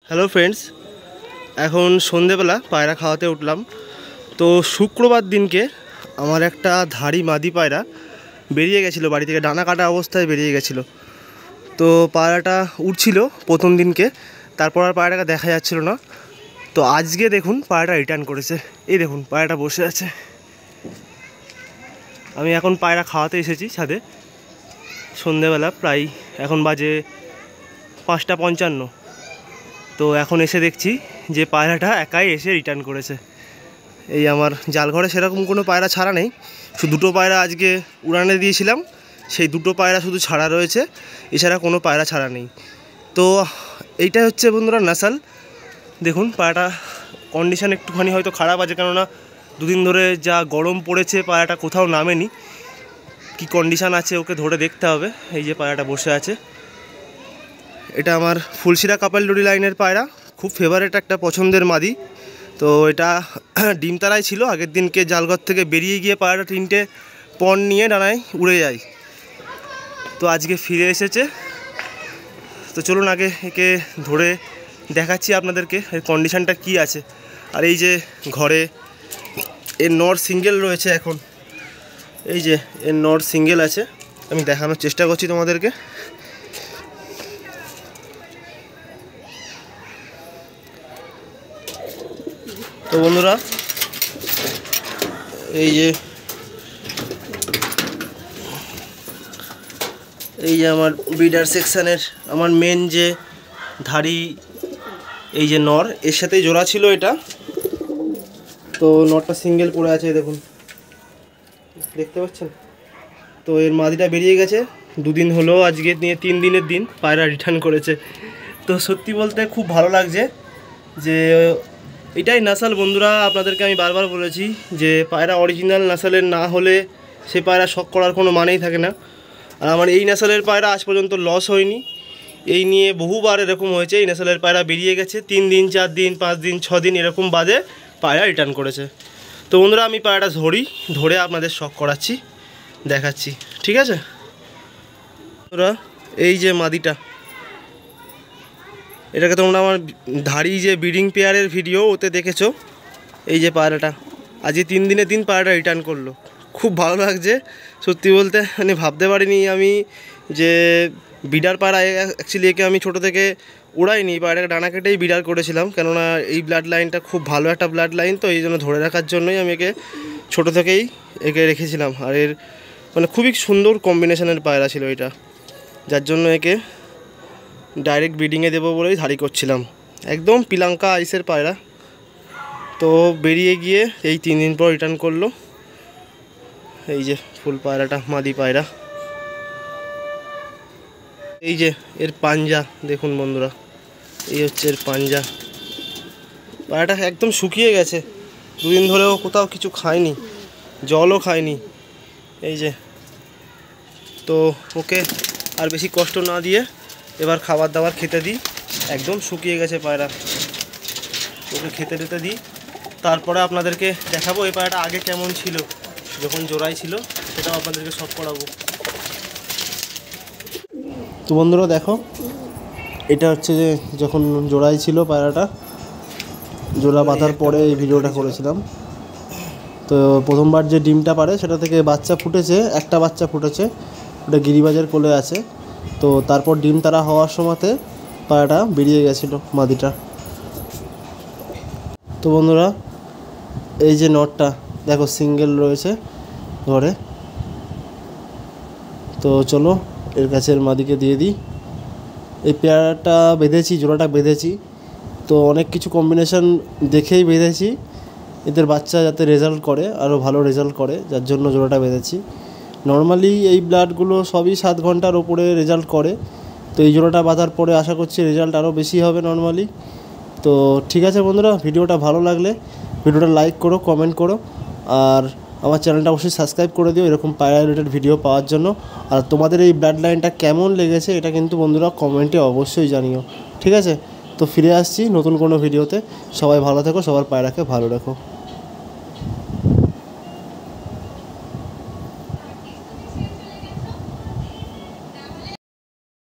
Hello friends, এখন সন্ধেবেলা পায়রা খাওয়াতে উঠলাম। তো শুক্রবার দিনকে আমার একটা ধাড়ি মাদি পায়রা বেরিয়ে গেছিলো বাড়ি থেকে, ডানা কাটা অবস্থায় বেরিয়ে গেছিলো। তো পায়রাটা উঠছিল প্রথম দিনকে, তারপর আর পায়রাটাকে দেখা যাচ্ছিল না। তো আজকে দেখুন পায়রাটা রিটার্ন করেছে। এই দেখুন পায়রাটা বসে আছে। আমি এখন পায়রা খাওয়াতে এসেছি ছাদে সন্ধেবেলা, প্রায় এখন বাজে 5:55। তো এখন এসে দেখছি যে পায়রাটা একাই এসে রিটার্ন করেছে। এই আমার জালঘরে সেরকম কোনো পায়রা ছাড়া নেই, শুধু দুটো পায়রা আজকে উড়ানে দিয়েছিলাম, সেই দুটো পায়রা শুধু ছাড়া রয়েছে, এছাড়া কোনো পায়রা ছাড়া নেই। তো এইটা হচ্ছে বন্ধুরা নাসাল। দেখুন পায়রাটা কন্ডিশান একটুখানি হয়তো খারাপ আছে, কেননা দুদিন ধরে যা গরম পড়েছে পায়রাটা কোথাও নামেনি। কি কন্ডিশান আছে ওকে ধরে দেখতে হবে। এই যে পায়রাটা বসে আছে, এটা আমার ফুলশিরা কাপালডুরি লাইনের পায়রা, খুব ফেভারেট একটা পছন্দের মাদি। তো এটা ডিম তারাই ছিল, আগের দিনকে জালঘর থেকে বেরিয়ে গিয়ে পায়রাটা 3টে পণ নিয়ে ডানায় উড়ে যায়। তো আজকে ফিরে এসেছে। তো চলুন আগে একে ধরে দেখাচ্ছি আপনাদেরকে এর কন্ডিশানটা কি আছে। আর এই যে ঘরে এর নর সিঙ্গেল রয়েছে এখন, এই যে এর নর সিঙ্গেল আছে, আমি দেখানোর চেষ্টা করছি তোমাদেরকে। তো বন্ধুরা এই যে আমার ব্রিডার সেকশানের আমার মেন যে ধাড়ি, এই যে নর, এর সাথেই জোড়া ছিল এটা। তো নরটা সিঙ্গেল পড়ে আছে, দেখুন দেখতে পাচ্ছেন। তো এর মাদিটা বেরিয়ে গেছে, দুদিন হলো, আজকে নিয়ে 3 দিনের দিন পায়রা রিটার্ন করেছে। তো সত্যি বলতে খুব ভালো লাগছে যে এটাই নাসাল। বন্ধুরা আপনাদেরকে আমি বারবার বলেছি যে পায়রা অরিজিনাল নাসালের না হলে সে পায়রা শখ করার কোনো মানেই থাকে না। আর আমার এই নাসালের পায়রা আজ পর্যন্ত লস হয়নি। এই নিয়ে বহুবার এরকম হয়েছে, এই নাসালের পায়রা বেরিয়ে গেছে 3 দিন 4 দিন 5 দিন 6 দিন এরকম বাদে পায়রা রিটার্ন করেছে। তো বন্ধুরা আমি পায়রাটা ধরে আপনাদের শখ করাচ্ছি, দেখাচ্ছি, ঠিক আছে বন্ধুরা। এই যে মাদিটা, এটাকে তোমরা আমার ধাড়ি যে ব্রিডিং পেয়ারের ভিডিও ওতে দেখেছো। এই যে পায়রাটা আজকে 3 দিনের দিন পায়রাটা রিটার্ন করলো, খুব ভালো লাগছে সত্যি বলতে। মানে ভাবতে পারিনি আমি যে বিডার পায়রা, অ্যাকচুয়ালি একে আমি ছোটো থেকে উড়াইনি, পায়রাকে ডানা কেটেই বিডার করেছিলাম, কেননা এই ব্লাড লাইনটা খুব ভালো একটা ব্লাড লাইন। তো এই জন্য ধরে রাখার জন্যই আমি একে ছোটো থেকেই রেখেছিলাম। আর এর মানে খুবই সুন্দর কম্বিনেশনের পায়রা ছিল এটা, যার জন্য একে ডাইরেক্ট ব্রিডিংয়ে দেবো বলেই ধাড়ি করছিলাম। একদম পিলাঙ্কা আইসের পায়রা। তো বেরিয়ে গিয়ে এই 3 দিন পর রিটার্ন করলো। এই যে ফুল পায়রাটা মাদি পায়রা, এই যে এর পাঞ্জা দেখুন বন্ধুরা, এই হচ্ছে এর পাঞ্জা। পায়রাটা একদম শুকিয়ে গেছে, 2 দিন ধরেও কোথাও কিছু খায়নি, জলও খায়নি। এই যে, তো ওকে আর বেশি কষ্ট না দিয়ে এবার খাবার দাবার খেতে দিই। একদম শুকিয়ে গেছে পায়রা, ওকে খেতে দিই। তারপরে আপনাদেরকে দেখাবো এই পায়রাটা আগে কেমন ছিল, যখন জোড়াই ছিল, সেটাও আপনাদেরকে সব করাবো। তো বন্ধুরা দেখো, এটা হচ্ছে যে যখন জোড়াই ছিল পায়রাটা, জোড়া বাঁধার পরে এই ভিডিওটা করেছিলাম। তো প্রথমবার যে ডিমটা পারে সেটা থেকে বাচ্চা ফুটেছে, একটা বাচ্চা ফুটেছে, ওটা গিরিবাজের কোলে আছে। তো তারপর ডিম তারা হওয়ার সময়তে পায়রাটা বেরিয়ে গেছিলো মাদিটা। তো বন্ধুরা এই যে নটটা দেখো সিঙ্গেল রয়েছে ঘরে। তো চলো এর কাছের মাদিকে দিয়ে দিই। এই পেয়ারাটা বেঁধেছি, জোড়াটা বেঁধেছি, তো অনেক কিছু কম্বিনেশন দেখেই বেঁধেছি, এদের বাচ্চা যাতে রেজাল্ট করে, আরও ভালো রেজাল্ট করে, যার জন্য জোড়াটা বেঁধেছি। নর্মালি এই ব্লাডগুলো সবই 7 ঘন্টার ওপরে রেজাল্ট করে। তো এই জোড়াটা বাঁধার পরে আশা করছি রেজাল্ট আরও বেশি হবে নর্মালি। তো ঠিক আছে বন্ধুরা, ভিডিওটা ভালো লাগলে ভিডিওটা লাইক করো, কমেন্ট করো, আর আমার চ্যানেলটা অবশ্যই সাবস্ক্রাইব করে দিও এরকম পায়রা রিলেটেড ভিডিও পাওয়ার জন্য। আর তোমাদের এই ব্লাড লাইনটা কেমন লেগেছে এটা কিন্তু বন্ধুরা কমেন্টে অবশ্যই জানিও, ঠিক আছে। তো ফিরে আসছি নতুন কোনো ভিডিওতে। সবাই ভালো থেকো, সবার পায়রাকে ভালো রাখো।